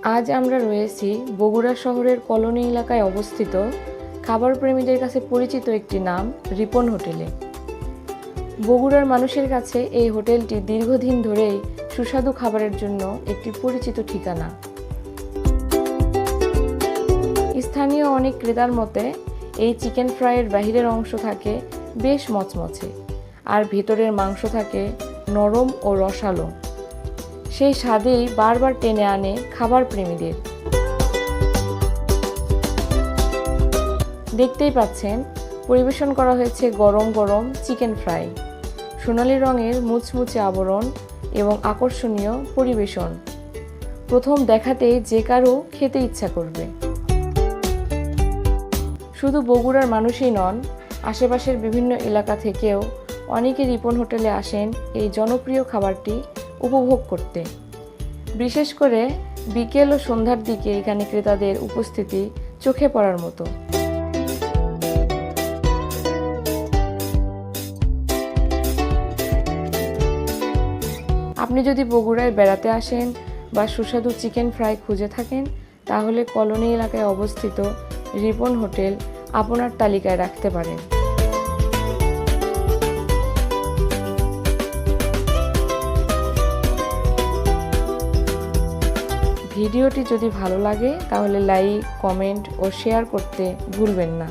আজ আমরা রয়েছি বগুড়া শহরের কলোনি এলাকায় অবস্থিত খাবার প্রেমীদের কাছে পরিচিত একটি নাম রিপন হোটেলে। বগুড়ার মানুষের কাছে এই হোটেলটি দীর্ঘদিন ধরেই সুস্বাদু খাবারের জন্য একটি পরিচিত ঠিকানা। স্থানীয় অনেক ক্রেতার মতে এই চিকেন ফ্রাইয়ের বাহিরের অংশ থাকে বেশ মচমচে, আর ভেতরের মাংস থাকে নরম ও রসালো। সেই স্বাদেই বারবার টেনে আনে খাবার প্রেমীদের। দেখতেই পাচ্ছেন, পরিবেশন করা হয়েছে গরম গরম চিকেন ফ্রাই, সোনালী রঙের মুচমুচে আবরণ এবং আকর্ষণীয় পরিবেশন। প্রথম দেখাতেই যে কারো খেতে ইচ্ছা করবে। শুধু বগুড়ার মানুষই নন, আশেপাশের বিভিন্ন এলাকা থেকেও অনেকে রিপন হোটেলে আসেন এই জনপ্রিয় খাবারটি উপভোগ করতে। বিশেষ করে বিকেল ও সন্ধ্যার দিকে এখানে ক্রেতাদের উপস্থিতি চোখে পড়ার মতো। আপনি যদি বগুড়ায় বেড়াতে আসেন বা সুস্বাদু চিকেন ফ্রাই খুঁজে থাকেন, তাহলে কলোনি এলাকায় অবস্থিত রিপন হোটেল আপনার তালিকায় রাখতে পারেন। ভিডিওটি যদি ভালো লাগে তাহলে লাইক, কমেন্ট ও শেয়ার করতে ভুলবেন না।